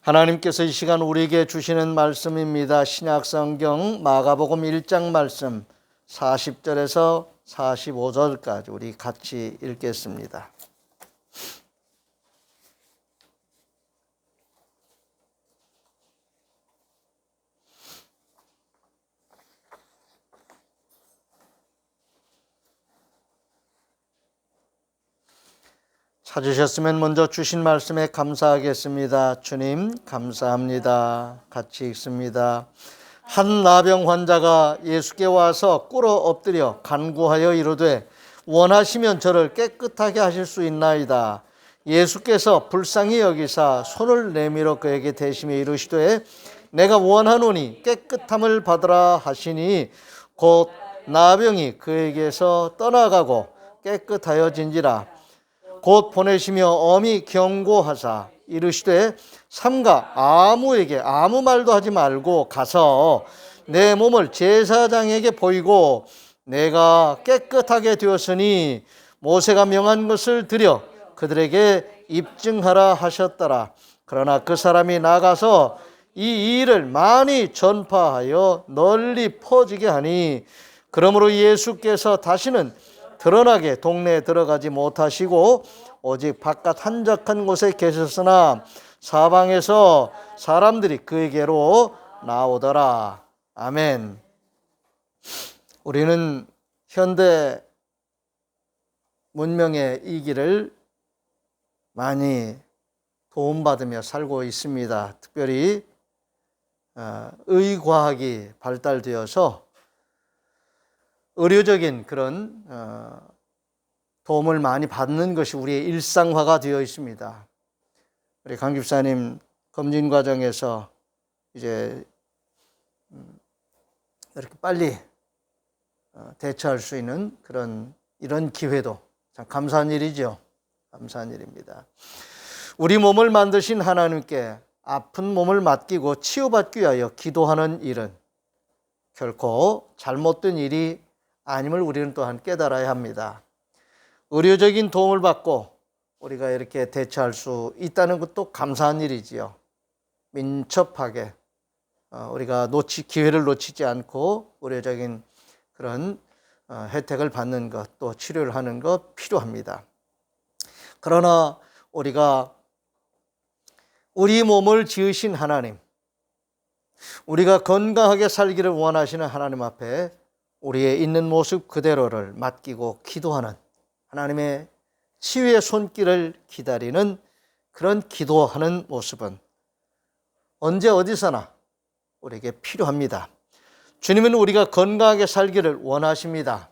하나님께서 이 시간 우리에게 주시는 말씀입니다. 신약성경 마가복음 1장 말씀 40절에서 45절까지 우리 같이 읽겠습니다. 찾으셨으면 먼저 주신 말씀에 감사하겠습니다. 주님 감사합니다. 같이 읽습니다. 한 나병 환자가 예수께 와서 꿇어 엎드려 간구하여 이르되 원하시면 저를 깨끗하게 하실 수 있나이다. 예수께서 불쌍히 여기사 손을 내밀어 그에게 대시며 이르시되 내가 원하노니 깨끗함을 받으라 하시니 곧 나병이 그에게서 떠나가고 깨끗하여진지라. 곧 보내시며 엄히 경고하사 이르시되 삼가 아무에게 아무 말도 하지 말고 가서 내 몸을 제사장에게 보이고 내가 깨끗하게 되었으니 모세가 명한 것을 드려 그들에게 입증하라 하셨더라. 그러나 그 사람이 나가서 이 일을 많이 전파하여 널리 퍼지게 하니 그러므로 예수께서 다시는 드러나게 동네에 들어가지 못하시고 오직 바깥 한적한 곳에 계셨으나 사방에서 사람들이 그에게로 나오더라. 아멘. 우리는 현대 문명의 이 길을 많이 도움받으며 살고 있습니다. 특별히 의과학이 발달되어서 의료적인 그런 도움을 많이 받는 것이 우리의 일상화가 되어 있습니다. 우리 강 집사님 검진 과정에서 이제 이렇게 빨리 대처할 수 있는 이런 기회도 참 감사한 일이죠. 감사한 일입니다. 우리 몸을 만드신 하나님께 아픈 몸을 맡기고 치유받기 위하여 기도하는 일은 결코 잘못된 일이 아님을 우리는 또한 깨달아야 합니다. 의료적인 도움을 받고 우리가 이렇게 대처할 수 있다는 것도 감사한 일이지요. 민첩하게 우리가 기회를 놓치지 않고 의료적인 그런 혜택을 받는 것, 또 치료를 하는 것 필요합니다. 그러나 우리가 우리 몸을 지으신 하나님, 우리가 건강하게 살기를 원하시는 하나님 앞에 우리의 있는 모습 그대로를 맡기고 기도하는 하나님의 치유의 손길을 기다리는 그런 기도하는 모습은 언제 어디서나 우리에게 필요합니다. 주님은 우리가 건강하게 살기를 원하십니다.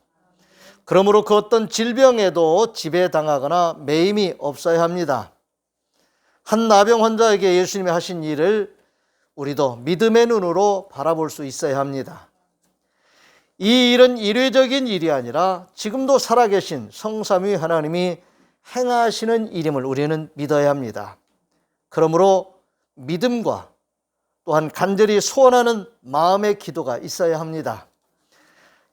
그러므로 그 어떤 질병에도 지배당하거나 매임이 없어야 합니다. 한 나병 환자에게 예수님이 하신 일을 우리도 믿음의 눈으로 바라볼 수 있어야 합니다. 이 일은 일회적인 일이 아니라 지금도 살아계신 성삼위 하나님이 행하시는 일임을 우리는 믿어야 합니다. 그러므로 믿음과 또한 간절히 소원하는 마음의 기도가 있어야 합니다.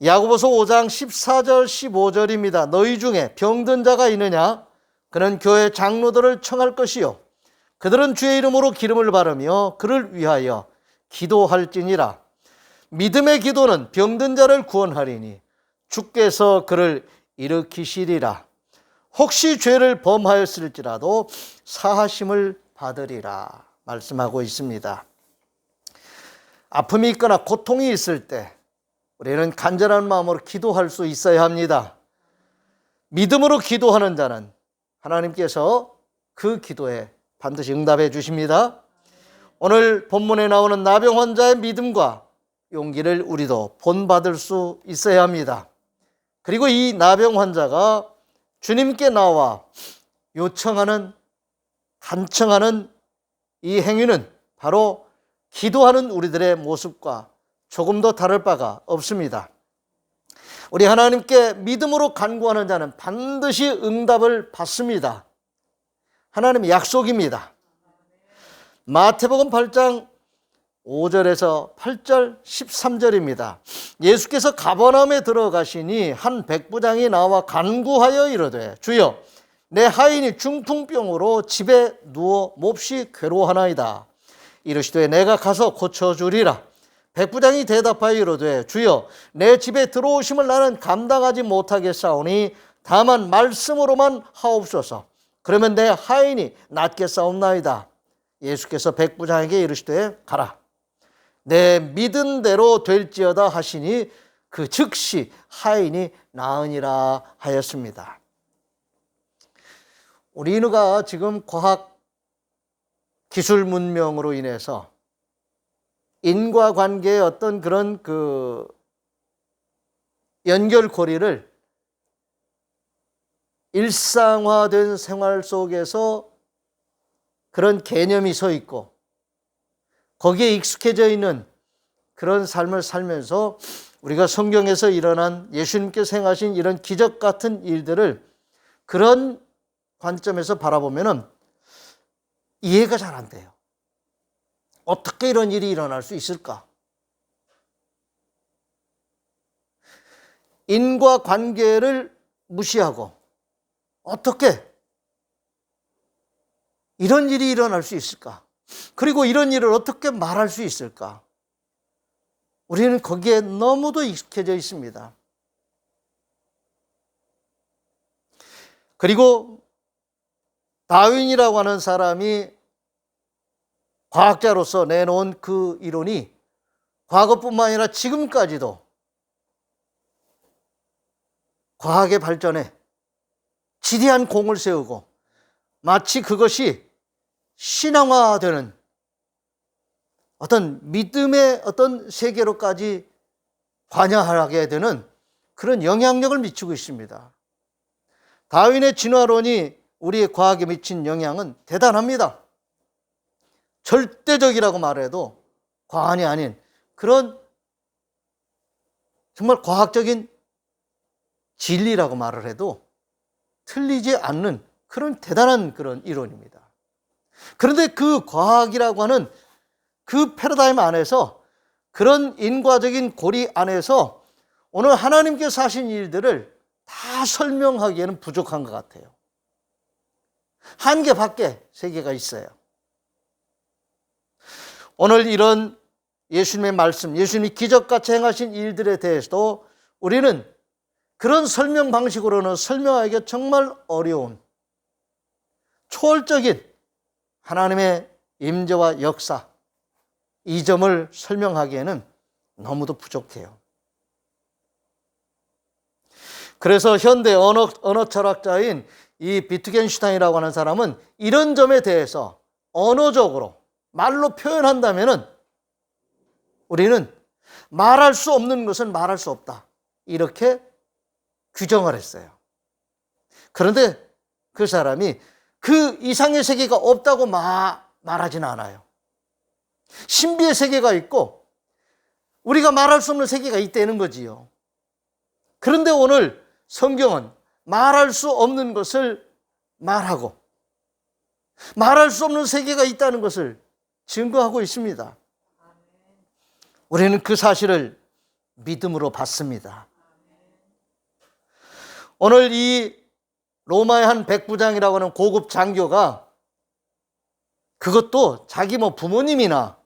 야고보서 5장 14절 15절입니다. 너희 중에 병든 자가 있느냐? 그는 교회 장로들을 청할 것이요 그들은 주의 이름으로 기름을 바르며 그를 위하여 기도할지니라. 믿음의 기도는 병든 자를 구원하리니 주께서 그를 일으키시리라. 혹시 죄를 범하였을지라도 사하심을 받으리라 말씀하고 있습니다. 아픔이 있거나 고통이 있을 때 우리는 간절한 마음으로 기도할 수 있어야 합니다. 믿음으로 기도하는 자는 하나님께서 그 기도에 반드시 응답해 주십니다. 오늘 본문에 나오는 나병 환자의 믿음과 용기를 우리도 본받을 수 있어야 합니다. 그리고 이 나병 환자가 주님께 나와 요청하는, 간청하는 이 행위는 바로 기도하는 우리들의 모습과 조금도 다를 바가 없습니다. 우리 하나님께 믿음으로 간구하는 자는 반드시 응답을 받습니다. 하나님의 약속입니다. 마태복음 8장 5절에서 8절 13절입니다. 예수께서 가버나움에 들어가시니 한 백부장이 나와 간구하여 이르되 주여 내 하인이 중풍병으로 집에 누워 몹시 괴로워하나이다. 이르시되 내가 가서 고쳐주리라. 백부장이 대답하여 이르되 주여 내 집에 들어오심을 나는 감당하지 못하겠사오니 다만 말씀으로만 하옵소서. 그러면 내 하인이 낫겠사옵나이다. 예수께서 백부장에게 이르시되 가라. 내 믿은 대로 될지어다 하시니 그 즉시 하인이 나으니라 하였습니다. 우리 인류가 지금 과학 기술 문명으로 인해서 인과관계의 어떤 그런 연결고리를 일상화된 생활 속에서 그런 개념이 서 있고 거기에 익숙해져 있는 그런 삶을 살면서 우리가 성경에서 일어난 예수님께서 행하신 이런 기적 같은 일들을 그런 관점에서 바라보면 이해가 잘 안 돼요. 어떻게 이런 일이 일어날 수 있을까? 인과관계를 무시하고 어떻게 이런 일이 일어날 수 있을까? 그리고 이런 일을 어떻게 말할 수 있을까? 우리는 거기에 너무도 익숙해져 있습니다. 그리고 다윈이라고 하는 사람이 과학자로서 내놓은 그 이론이 과거뿐만 아니라 지금까지도 과학의 발전에 지대한 공을 세우고 마치 그것이 신앙화되는 어떤 믿음의 어떤 세계로까지 관여하게 되는 그런 영향력을 미치고 있습니다. 다윈의 진화론이 우리의 과학에 미친 영향은 대단합니다. 절대적이라고 말해도 과언이 아닌 그런 정말 과학적인 진리라고 말을 해도 틀리지 않는 그런 대단한 그런 이론입니다. 그런데 그 과학이라고 하는 그 패러다임 안에서 그런 인과적인 고리 안에서 오늘 하나님께서 하신 일들을 다 설명하기에는 부족한 것 같아요. 한계 밖에 세계가 있어요. 오늘 이런 예수님의 말씀, 예수님이 기적같이 행하신 일들에 대해서도 우리는 그런 설명 방식으로는 설명하기가 정말 어려운 초월적인 하나님의 임재와 역사, 이 점을 설명하기에는 너무도 부족해요. 그래서 현대 언어 철학자인 이 비트겐슈타인이라고 하는 사람은 이런 점에 대해서 언어적으로 말로 표현한다면은 우리는 말할 수 없는 것은 말할 수 없다. 이렇게 규정을 했어요. 그런데 그 사람이 그 이상의 세계가 없다고 말하지는 않아요. 신비의 세계가 있고 우리가 말할 수 없는 세계가 있다는 거지요. 그런데 오늘 성경은 말할 수 없는 것을 말하고 말할 수 없는 세계가 있다는 것을 증거하고 있습니다. 우리는 그 사실을 믿음으로 받습니다. 오늘 이 로마의 한 백부장이라고 하는 고급 장교가 그것도 자기 부모님이나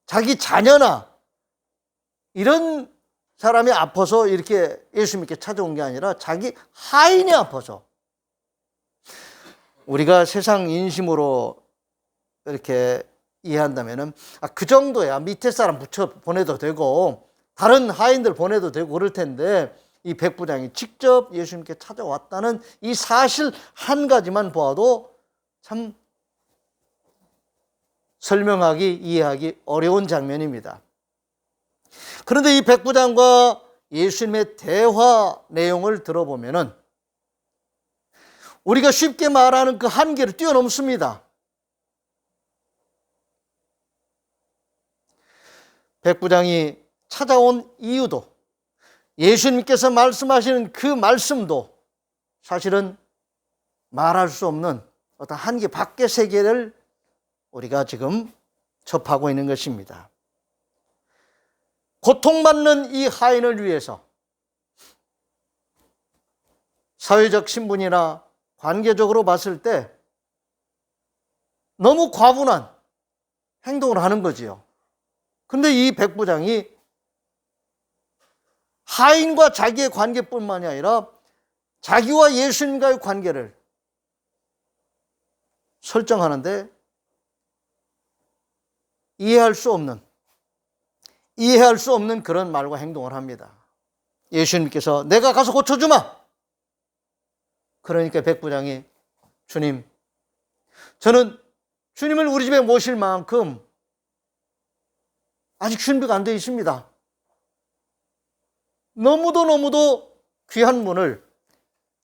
자기 자녀나 이런 사람이 아파서 이렇게 예수님께 찾아온 게 아니라 자기 하인이 아파서, 우리가 세상 인심으로 이렇게 이해한다면은 그 정도야 밑에 사람 붙여 보내도 되고 다른 하인들 보내도 되고 그럴 텐데 이 백부장이 직접 예수님께 찾아왔다는 이 사실 한 가지만 보아도 참 설명하기, 이해하기 어려운 장면입니다. 그런데 이 백부장과 예수님의 대화 내용을 들어보면은 우리가 쉽게 말하는 그 한계를 뛰어넘습니다. 백부장이 찾아온 이유도, 예수님께서 말씀하시는 그 말씀도 사실은 말할 수 없는 어떤 한계 밖의 세계를 우리가 지금 접하고 있는 것입니다. 고통받는 이 하인을 위해서 사회적 신분이나 관계적으로 봤을 때 너무 과분한 행동을 하는 거지요. 근데 이 백부장이 하인과 자기의 관계뿐만이 아니라 자기와 예수님과의 관계를 설정하는데 이해할 수 없는 그런 말과 행동을 합니다. 예수님께서 내가 가서 고쳐주마. 그러니까 백부장이 주님, 저는 주님을 우리 집에 모실 만큼 아직 준비가 안 되어 있습니다. 너무도 귀한 분을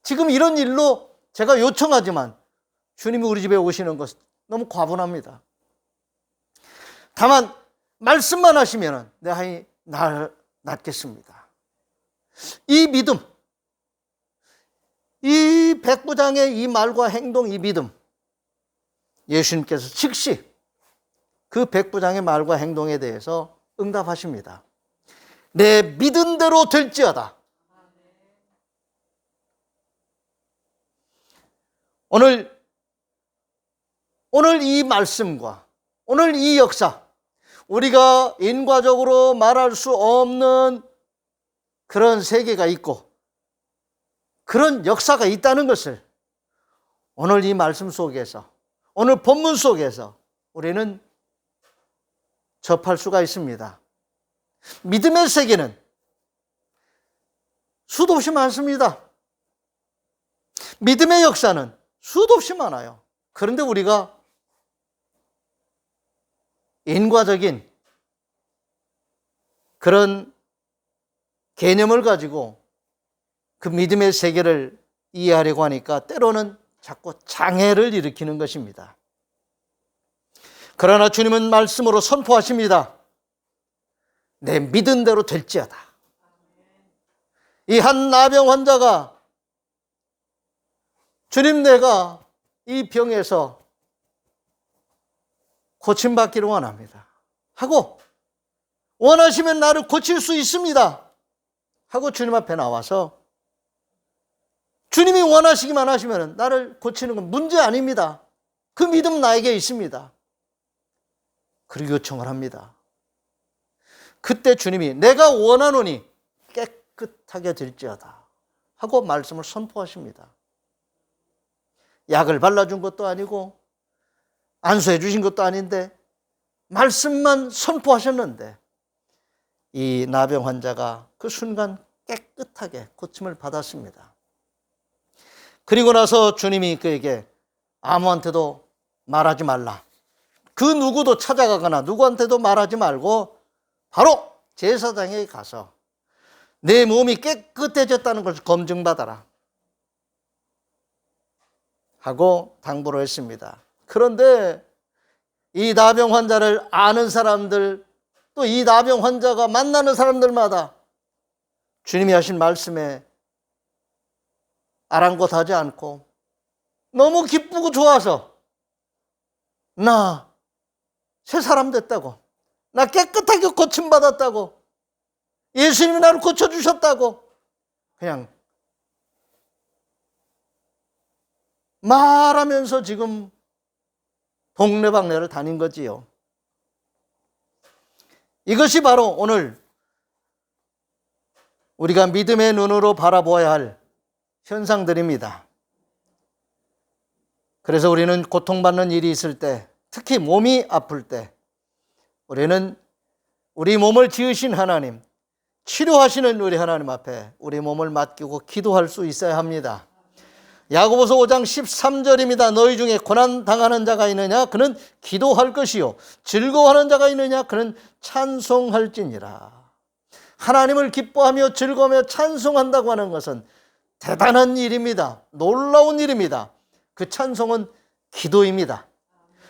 지금 이런 일로 제가 요청하지만 주님이 우리 집에 오시는 것 너무 과분합니다. 다만 말씀만 하시면 내 하인이 낫겠습니다. 이 믿음, 이 백부장의 이 말과 행동, 이 믿음, 예수님께서 즉시 그 백부장의 말과 행동에 대해서 응답하십니다. 내 믿은 대로 될지어다. 오늘 이 말씀과 오늘 이 역사, 우리가 인과적으로 말할 수 없는 그런 세계가 있고 그런 역사가 있다는 것을 오늘 이 말씀 속에서, 오늘 본문 속에서 우리는 접할 수가 있습니다. 믿음의 세계는 수도 없이 많습니다. 믿음의 역사는 수도 없이 많아요. 그런데 우리가 인과적인 그런 개념을 가지고 그 믿음의 세계를 이해하려고 하니까 때로는 자꾸 장애를 일으키는 것입니다. 그러나 주님은 말씀으로 선포하십니다. 내 믿은 대로 될지어다. 이 한 나병 환자가 주님, 내가 이 병에서 고침받기를 원합니다 하고, 원하시면 나를 고칠 수 있습니다 하고 주님 앞에 나와서 주님이 원하시기만 하시면 나를 고치는 건 문제 아닙니다. 그 믿음 나에게 있습니다. 그리고 요청을 합니다. 그때 주님이 내가 원하노니 깨끗하게 될지어다 하고 말씀을 선포하십니다. 약을 발라준 것도 아니고 안수해 주신 것도 아닌데 말씀만 선포하셨는데 이 나병 환자가 그 순간 깨끗하게 고침을 받았습니다. 그리고 나서 주님이 그에게 아무한테도 말하지 말라, 그 누구도 찾아가거나 누구한테도 말하지 말고 바로 제사장에게 가서 내 몸이 깨끗해졌다는 것을 검증받아라 하고 당부를 했습니다. 그런데 이 나병 환자를 아는 사람들, 또 이 나병 환자가 만나는 사람들마다 주님이 하신 말씀에 아랑곳하지 않고 너무 기쁘고 좋아서 나 새 사람 됐다고, 나 깨끗하게 고침받았다고, 예수님이 나를 고쳐주셨다고 그냥 말하면서 지금 동네방네를 다닌 거지요. 이것이 바로 오늘 우리가 믿음의 눈으로 바라보아야 할 현상들입니다. 그래서 우리는 고통받는 일이 있을 때, 특히 몸이 아플 때 우리는 우리 몸을 지으신 하나님, 치료하시는 우리 하나님 앞에 우리 몸을 맡기고 기도할 수 있어야 합니다. 야고보서 5장 13절입니다. 너희 중에 고난당하는 자가 있느냐? 그는 기도할 것이요, 즐거워하는 자가 있느냐? 그는 찬송할지니라. 하나님을 기뻐하며 즐거워하며 찬송한다고 하는 것은 대단한 일입니다. 놀라운 일입니다. 그 찬송은 기도입니다.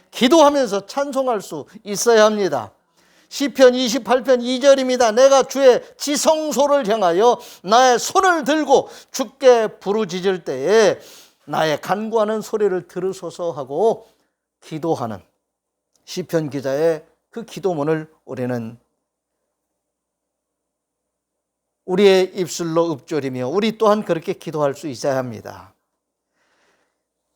기도하면서 찬송할 수 있어야 합니다. 시편 28편 2절입니다. 내가 주의 지성소를 향하여 나의 손을 들고 주께 부르짖을 때에 나의 간구하는 소리를 들으소서 하고 기도하는 시편 기자의 그 기도문을 우리는 우리의 입술로 읊조리며 우리 또한 그렇게 기도할 수 있어야 합니다.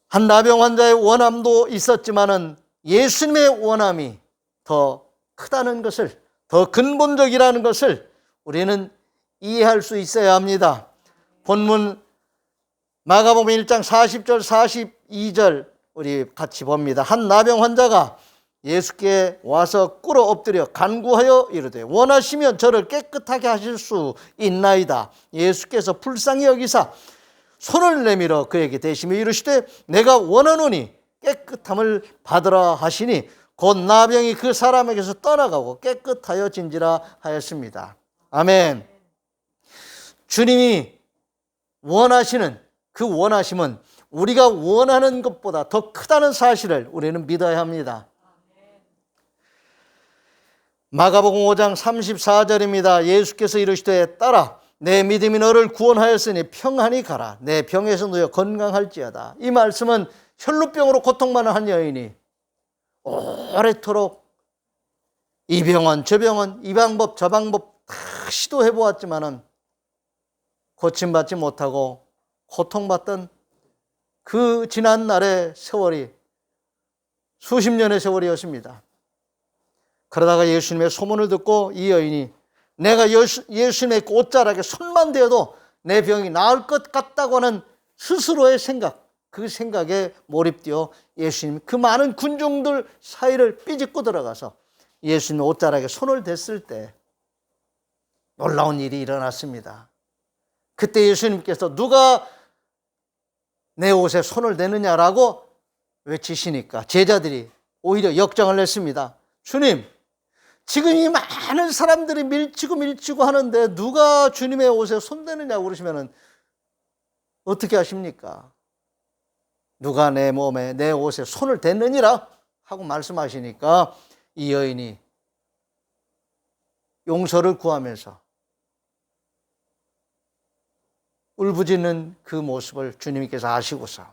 한 나병 환자의 원함도 있었지만은 예수님의 원함이 더 크다는 것을, 더 근본적이라는 것을 우리는 이해할 수 있어야 합니다. 본문 마가복음 1장 40절 42절 우리 같이 봅니다. 한 나병 환자가 예수께 와서 꿇어 엎드려 간구하여 이르되 원하시면 저를 깨끗하게 하실 수 있나이다. 예수께서 불쌍히 여기사 손을 내밀어 그에게 대시며 이르시되 내가 원하노니 깨끗함을 받으라 하시니 곧 나병이 그 사람에게서 떠나가고 깨끗하여 진지라 하였습니다. 아멘. 주님이 원하시는 그 원하심은 우리가 원하는 것보다 더 크다는 사실을 우리는 믿어야 합니다. 마가복음 5장 34절입니다. 예수께서 이르시되 딸아 내 믿음이 너를 구원하였으니 평안히 가라. 내 병에서 놓여 건강할지어다. 이 말씀은 혈루병으로 고통받는 한 여인이 오래도록 이 병원 저 병원 이 방법 저 방법 다 시도해 보았지만은 고침받지 못하고 고통받던 그 지난 날의 세월이 수십 년의 세월이었습니다. 그러다가 예수님의 소문을 듣고 이 여인이 내가 예수님의 옷자락에 손만 대어도 내 병이 나을 것 같다고 하는 스스로의 생각, 그 생각에 몰입되어 예수님 그 많은 군중들 사이를 삐집고 들어가서 예수님 옷자락에 손을 댔을 때 놀라운 일이 일어났습니다. 그때 예수님께서 누가 내 옷에 손을 대느냐라고 외치시니까 제자들이 오히려 역정을 냈습니다. 주님, 지금 이 많은 사람들이 밀치고 하는데 누가 주님의 옷에 손대느냐고 그러시면 어떻게 하십니까? 누가 내 몸에 내 옷에 손을 댔느니라 하고 말씀하시니까 이 여인이 용서를 구하면서 울부짖는 그 모습을 주님께서 아시고서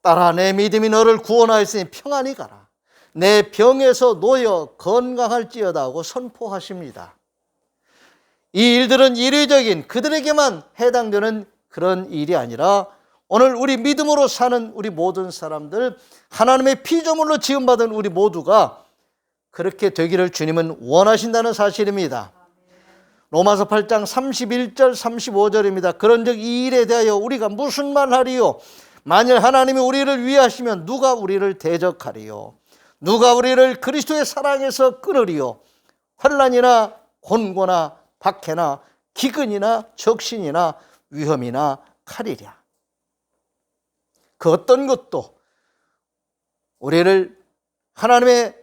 딸아 내 믿음이 너를 구원하였으니 평안히 가라. 내 병에서 놓여 건강할지어다 하고 선포하십니다. 이 일들은 이례적인 그들에게만 해당되는 그런 일이 아니라 오늘 우리 믿음으로 사는 우리 모든 사람들 하나님의 피조물로 지음받은 우리 모두가 그렇게 되기를 주님은 원하신다는 사실입니다. 로마서 8장 31절 35절입니다. 그런즉 이 일에 대하여 우리가 무슨 말하리요? 만일 하나님이 우리를 위하시면 누가 우리를 대적하리요? 누가 우리를 그리스도의 사랑에서 끊으리요? 환난이나 곤고나 박해나 기근이나 적신이나 위험이나 칼이랴. 그 어떤 것도 우리를 하나님의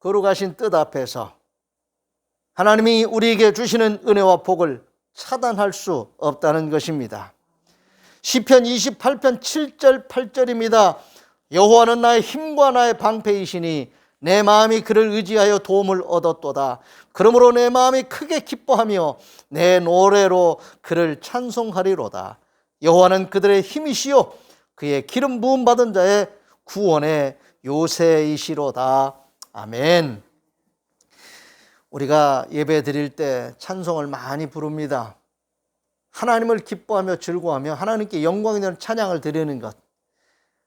거룩하신 뜻 앞에서 하나님이 우리에게 주시는 은혜와 복을 차단할 수 없다는 것입니다. 시편 28편 7절 8절입니다. 여호와는 나의 힘과 나의 방패이시니 내 마음이 그를 의지하여 도움을 얻었도다. 그러므로 내 마음이 크게 기뻐하며 내 노래로 그를 찬송하리로다. 여호와는 그들의 힘이시요 그의 기름 부음 받은 자의 구원의 요새이시로다. 아멘. 우리가 예배 드릴 때 찬송을 많이 부릅니다. 하나님을 기뻐하며 즐거워하며 하나님께 영광이 되는 찬양을 드리는 것,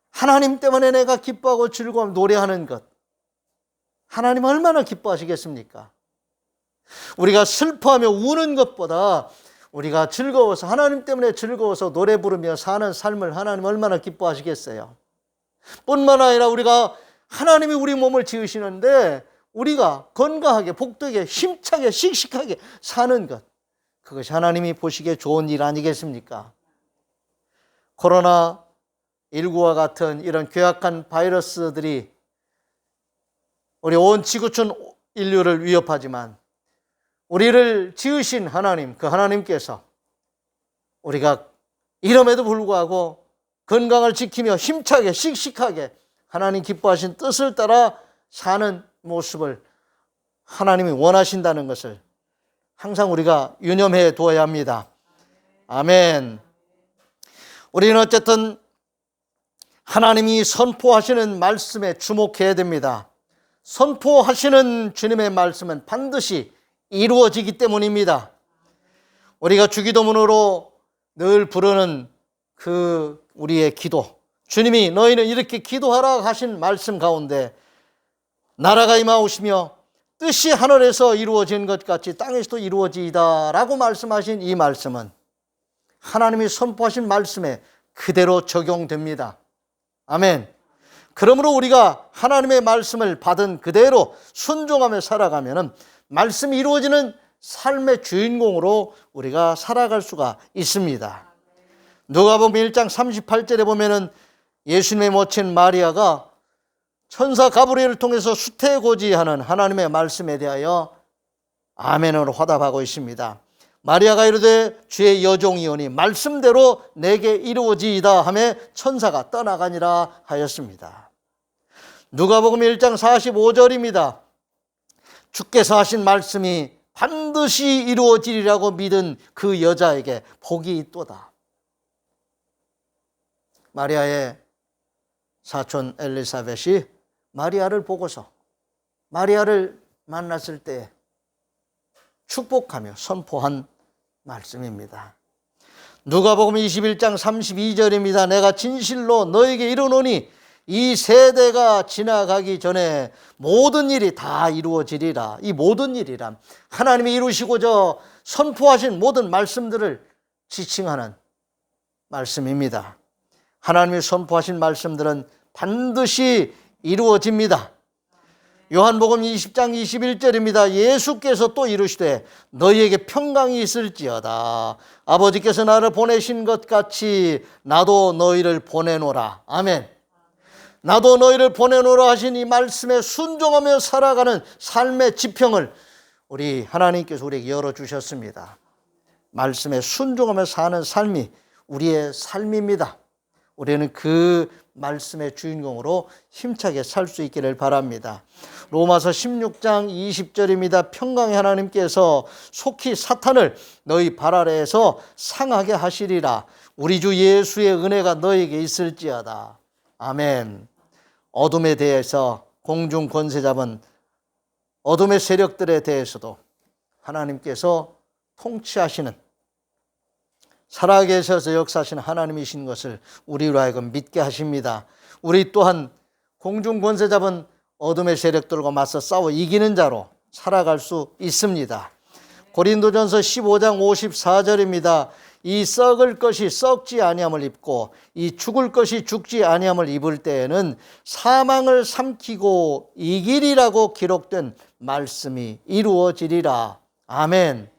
하나님 때문에 내가 기뻐하고 즐거워하며 노래하는 것, 하나님 얼마나 기뻐하시겠습니까? 우리가 슬퍼하며 우는 것보다 우리가 즐거워서 하나님 때문에 즐거워서 노래 부르며 사는 삶을 하나님 얼마나 기뻐하시겠어요? 뿐만 아니라 우리가 하나님이 우리 몸을 지으시는데 우리가 건강하게 복되게 힘차게 씩씩하게 사는 것, 그것이 하나님이 보시기에 좋은 일 아니겠습니까? 코로나19와 같은 이런 괴악한 바이러스들이 우리 온 지구촌 인류를 위협하지만 우리를 지으신 하나님, 그 하나님께서 우리가 이름에도 불구하고 건강을 지키며 힘차게 씩씩하게 하나님 기뻐하신 뜻을 따라 사는 모습을 하나님이 원하신다는 것을 항상 우리가 유념해 두어야 합니다. 아멘. 우리는 어쨌든 하나님이 선포하시는 말씀에 주목해야 됩니다. 선포하시는 주님의 말씀은 반드시 이루어지기 때문입니다. 우리가 주기도문으로 늘 부르는 그 우리의 기도, 주님이 너희는 이렇게 기도하라 하신 말씀 가운데 나라가 임하오시며 뜻이 하늘에서 이루어진 것 같이 땅에서도 이루어지이다 라고 말씀하신 이 말씀은 하나님이 선포하신 말씀에 그대로 적용됩니다. 아멘. 그러므로 우리가 하나님의 말씀을 받은 그대로 순종하며 살아가면 말씀이 이루어지는 삶의 주인공으로 우리가 살아갈 수가 있습니다. 누가복음 1장 38절에 보면은 예수님의 모친 마리아가 천사 가브리엘을 통해서 수태고지하는 하나님의 말씀에 대하여 아멘으로 화답하고 있습니다. 마리아가 이르되 주의 여종이오니 말씀대로 내게 이루어지이다 하며 천사가 떠나가니라 하였습니다. 누가복음 1장 45절입니다. 주께서 하신 말씀이 반드시 이루어지리라고 믿은 그 여자에게 복이 있도다. 마리아의 사촌 엘리사벳이 마리아를 보고서 마리아를 만났을 때 축복하며 선포한 말씀입니다. 누가복음 21장 32절입니다. 내가 진실로 너에게 이르노니 이 세대가 지나가기 전에 모든 일이 다 이루어지리라. 이 모든 일이란 하나님이 이루시고자 선포하신 모든 말씀들을 지칭하는 말씀입니다. 하나님이 선포하신 말씀들은 반드시 이루어집니다. 요한복음 20장 21절입니다. 예수께서 또 이르시되 너희에게 평강이 있을지어다. 아버지께서 나를 보내신 것 같이 나도 너희를 보내노라. 아멘. 나도 너희를 보내노라 하신 이 말씀에 순종하며 살아가는 삶의 지평을 우리 하나님께서 우리에게 열어주셨습니다. 말씀에 순종하며 사는 삶이 우리의 삶입니다. 우리는 그 말씀의 주인공으로 힘차게 살 수 있기를 바랍니다. 로마서 16장 20절입니다. 평강의 하나님께서 속히 사탄을 너희 발 아래에서 상하게 하시리라. 우리 주 예수의 은혜가 너에게 있을지어다. 아멘. 어둠에 대해서 공중 권세 잡은 어둠의 세력들에 대해서도 하나님께서 통치하시는 살아계셔서 역사하시는 하나님이신 것을 우리로 하여금 믿게 하십니다. 우리 또한 공중 권세 잡은 어둠의 세력들과 맞서 싸워 이기는 자로 살아갈 수 있습니다. 고린도전서 15장 54절입니다. 이 썩을 것이 썩지 아니함을 입고 이 죽을 것이 죽지 아니함을 입을 때에는 사망을 삼키고 이기리라고 기록된 말씀이 이루어지리라. 아멘.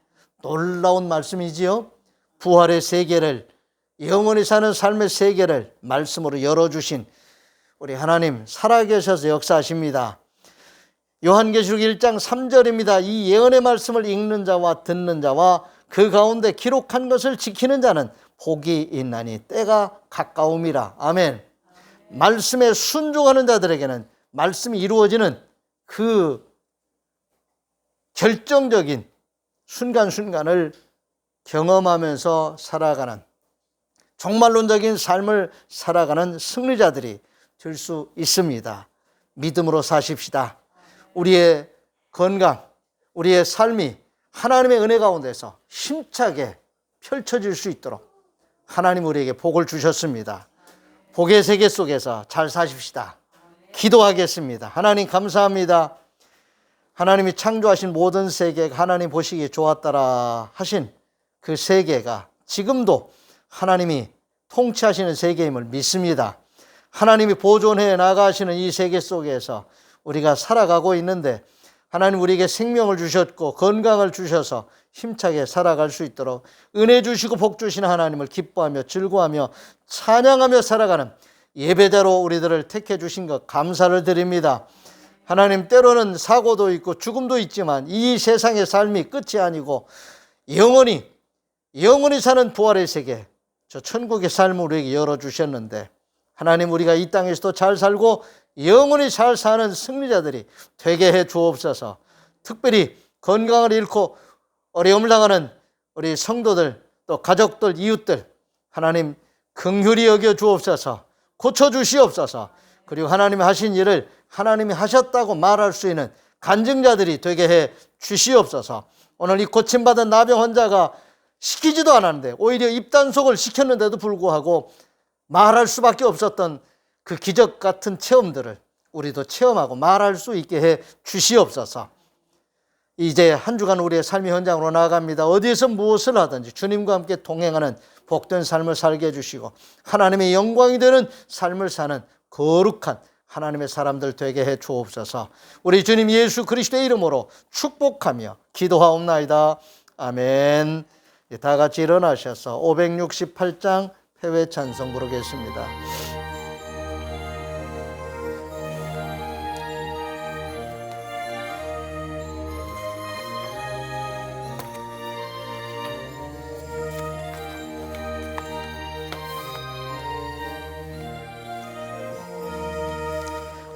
놀라운 말씀이지요. 부활의 세계를, 영원히 사는 삶의 세계를 말씀으로 열어주신 우리 하나님 살아계셔서 역사하십니다. 요한계시록 1장 3절입니다. 이 예언의 말씀을 읽는 자와 듣는 자와 그 가운데 기록한 것을 지키는 자는 복이 있나니 때가 가까움이라. 아멘. 말씀에 순종하는 자들에게는 말씀이 이루어지는 그 결정적인 순간순간을 경험하면서 살아가는 종말론적인 삶을 살아가는 승리자들이 될 수 있습니다. 믿음으로 사십시다. 우리의 건강, 우리의 삶이 하나님의 은혜 가운데서 힘차게 펼쳐질 수 있도록 하나님 우리에게 복을 주셨습니다. 복의 세계 속에서 잘 사십시다. 기도하겠습니다. 하나님 감사합니다. 하나님이 창조하신 모든 세계가 하나님 보시기에 좋았더라 하신 그 세계가 지금도 하나님이 통치하시는 세계임을 믿습니다. 하나님이 보존해 나가시는 이 세계 속에서 우리가 살아가고 있는데 하나님 우리에게 생명을 주셨고 건강을 주셔서 힘차게 살아갈 수 있도록 은혜 주시고 복 주시는 하나님을 기뻐하며 즐거워하며 찬양하며 살아가는 예배자로 우리들을 택해 주신 것 감사를 드립니다. 하나님 때로는 사고도 있고 죽음도 있지만 이 세상의 삶이 끝이 아니고 영원히 사는 부활의 세계, 저 천국의 삶을 우리에게 열어주셨는데 하나님 우리가 이 땅에서도 잘 살고 영원히 잘 사는 승리자들이 되게 해 주옵소서. 특별히 건강을 잃고 어려움을 당하는 우리 성도들 또 가족들 이웃들 하나님 긍휼히 여겨 주옵소서. 고쳐주시옵소서. 그리고 하나님이 하신 일을 하나님이 하셨다고 말할 수 있는 간증자들이 되게 해 주시옵소서. 오늘 이 고침받은 나병 환자가 시키지도 않았는데 오히려 입단속을 시켰는데도 불구하고 말할 수밖에 없었던 그 기적 같은 체험들을 우리도 체험하고 말할 수 있게 해 주시옵소서. 이제 한 주간 우리의 삶의 현장으로 나아갑니다. 어디에서 무엇을 하든지 주님과 함께 동행하는 복된 삶을 살게 해주시고 하나님의 영광이 되는 삶을 사는 거룩한 하나님의 사람들 되게 해 주옵소서. 우리 주님 예수 그리스도의 이름으로 축복하며 기도하옵나이다. 아멘. 다 같이 일어나셔서 568장 패회 찬송 부르겠습니다.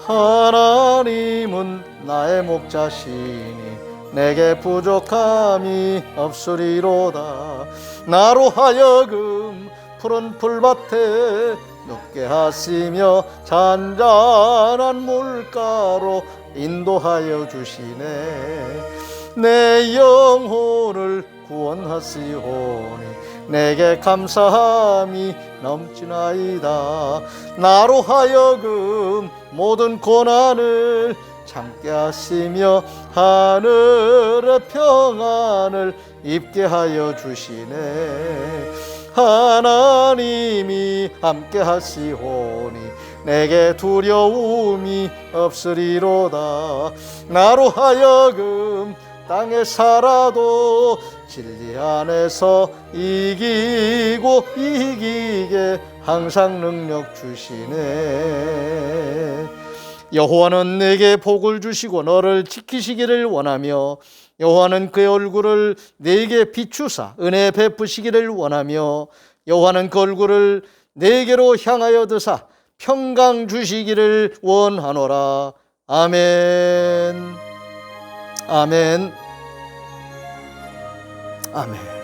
하나님은 나의 목자시니 내게 부족함이 없으리로다. 나로 하여금 푸른 풀밭에 눕게 하시며 잔잔한 물가로 인도하여 주시네. 내 영혼을 구원하시오니 내게 감사함이 넘치나이다. 나로 하여금 모든 고난을 참게 하시며 하늘의 평안을 입게 하여 주시네. 하나님이 함께 하시오니 내게 두려움이 없으리로다. 나로 하여금 땅에 살아도 진리 안에서 이기고 이기게 항상 능력 주시네. 여호와는 내게 복을 주시고 너를 지키시기를 원하며 여호와는 그의 얼굴을 내게 비추사 은혜 베푸시기를 원하며 여호와는 그 얼굴을 내게로 향하여 드사 평강 주시기를 원하노라. 아멘. 아멘. 아멘.